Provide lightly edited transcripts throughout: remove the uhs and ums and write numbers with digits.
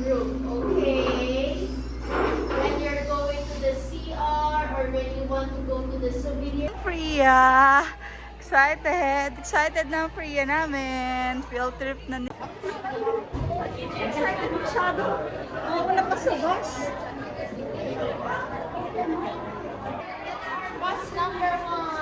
group, okay? When you're going to the CR or when you want to go to the souvenir. Priya! Excited! Excited na ang Priya namin. Field trip na ni... Excited masyado. Oo, napasubos. What's number 1?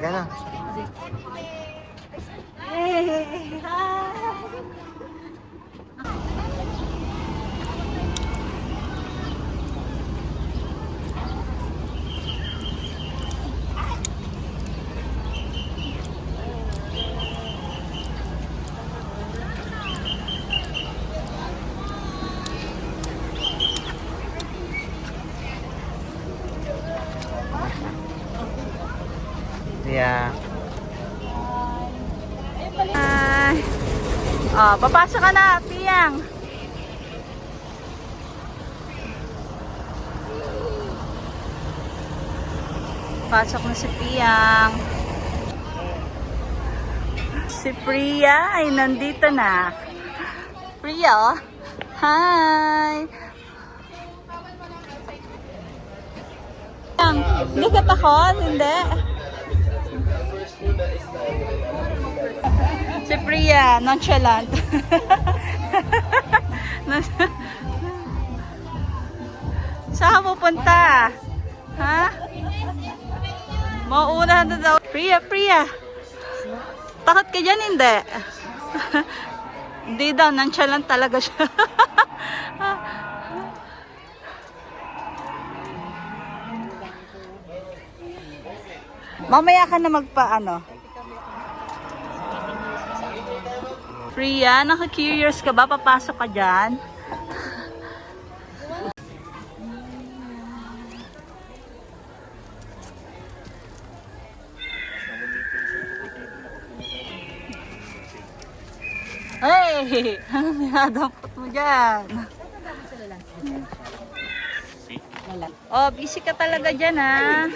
Gana. Hey! Hi! Yeah. Hi! Oh, papasok ka na, Piyang. Pasok na si Piyang. Si Priya ay nandito na. Priya, oh. Hi! Piyang, likat ako? Hindi. Si Priya, nonchalant. Saan ka pupunta? Ha? Mauunahan na daw. Priya, Priya. Takot ka dyan, hindi? Hindi daw, nonchalant talaga siya. Mamaya ka na magpa-ano. Priya, naka-curious ka ba? Papasok ka dyan? Hey! Ano ninadampot mo dyan? Oh, busy ka talaga dyan, ha?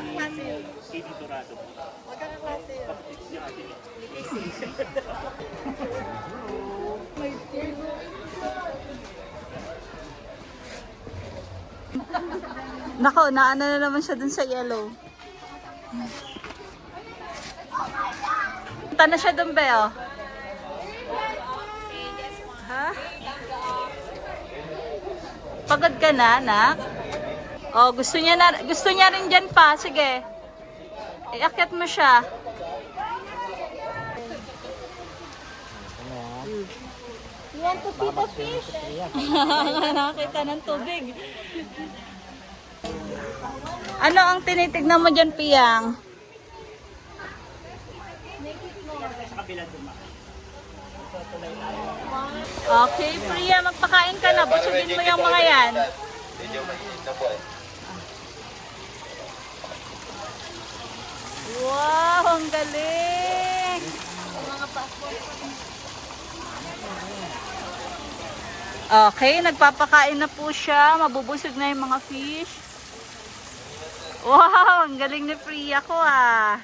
Nako, naano na naman siya dun sa yellow. Punta na siya dun, Beo. Ha? Pagod ka na, anak? Oh, gusto niya rin dyan pa. Sige. Iakyat mo siya. You want to see the fish? Nakakita ng tubig. Ano ang tinitignan mo dyan, Piyang? Okay, Priya, magpakain ka na. Busugin mo yung mga yan. Medyo mainit na po eh. Wow, ang galing! Okay, nagpapakain na po siya. Mabubusog na yung mga fish. Wow, ang galing ni Priya ko ah.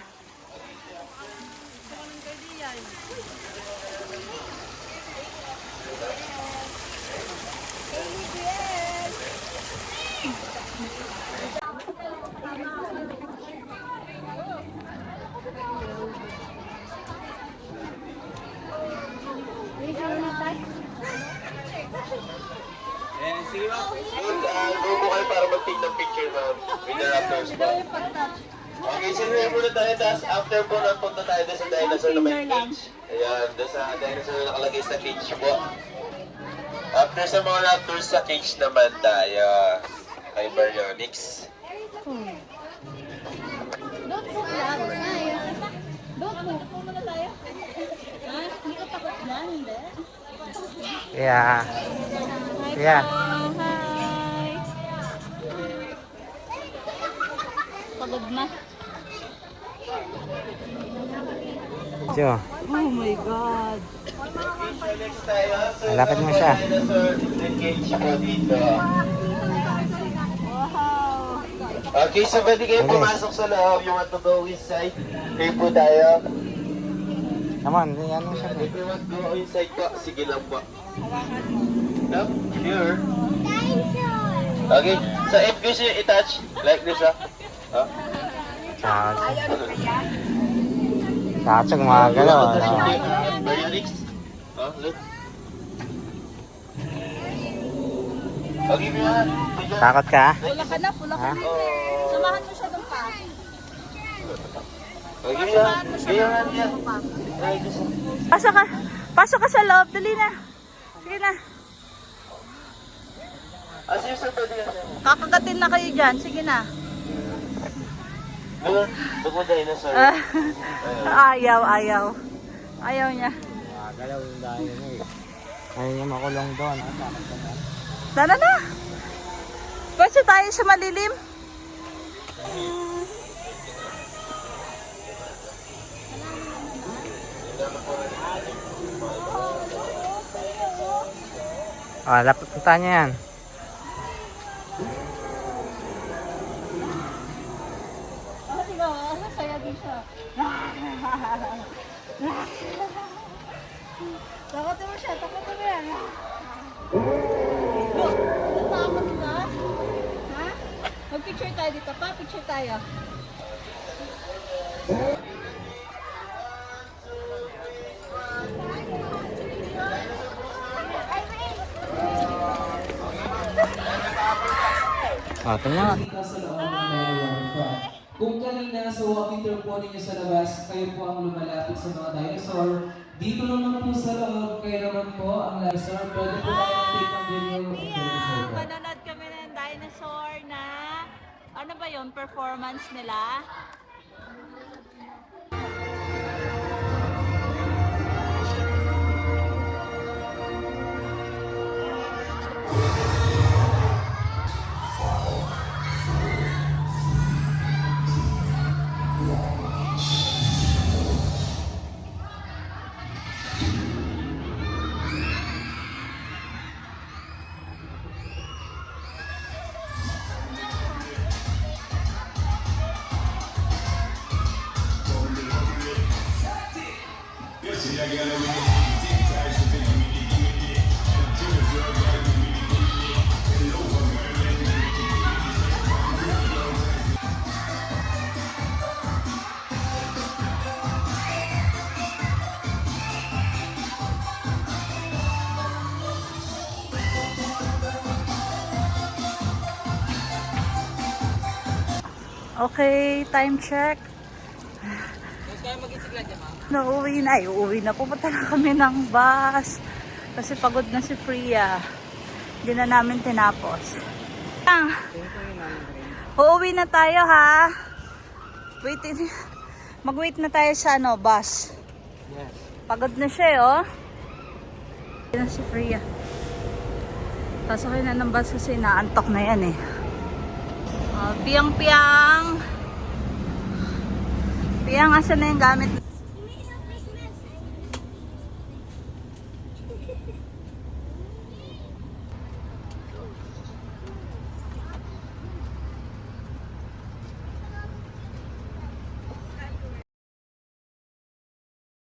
Sige ma'am. Go po kayo para mag-take ng picture ma'am. With the raptors po. Okay, sino muna tayo. Tapos after po punta tayo doon sa dinosaur na may cage. Ayan, doon sa dinosaur na nakalagay sa cage po. After sa mga raptors sa cage naman tayo. Baryonyx. Don't move lang. Don't move. Muna tayo. Ha? Hindi ka takot dyan, hindi? Yeah. Yeah. Hi! Pagod na. Jo, Oh my God. So next tayo, so Malapit mo siya. dinosaur engage po dito. Wow! Okay, so pwede kayo pumasok sa loob, you want to go inside? Kayo po tayo. come on, ano siya? If you want to go inside po, sige lang po. Yup, here. Okay, so if gusto nyo i-touch, like this ah. Satsag mga galaw. Baryonyx. Look. Okay, Bian. Takot ka? Pula ka na, pula ka Ha? na. Samahan mo siya doon pa. Okay, Bian. Bian, Bian. Right, this Pasok ka. Pasok ka sa loob. Dali na. Sige na. Sige, sir, pwede ka, sir. Kakagatin na kayo dyan. Sige na. Look mo dinosaur. Ayaw, ayaw. Ayaw niya. Mga galaw yung dahil mo eh. Ayaw niya makulong doon. Tara na. Pwede tayo sa malilim. Lapit punta niya yan. Saya din siya. Takotin mo siya, takotin mo yan. Natakot ka? Ha? Mag-picture tayo dito pa, picture tayo. Tingnan. Dito sa loob ng Maryland Front. Kung kanina sa walking tour po ninyo sa labas, kayo po ang lumalapit sa mga dinosaur. Dito naman po sa loob, kayo naman po ang dinosaur. Pwede po kayo take ang video ng dinosaur. Manonood kami ng dinosaur na ano ba yon performance nila? Okay, time check. Nauwi na. Ay, uuwi na. Pupunta na kami ng bus. Kasi pagod na si Priya. Hindi na namin tinapos. Uuwi na tayo ha. Mag-wait na tayo sa bus. Pagod na siya oh. Hindi na si Priya. Pasakay na ng bus kasi naantok na yan eh. Piyang-piyang. Piyang, asan na yung gamit?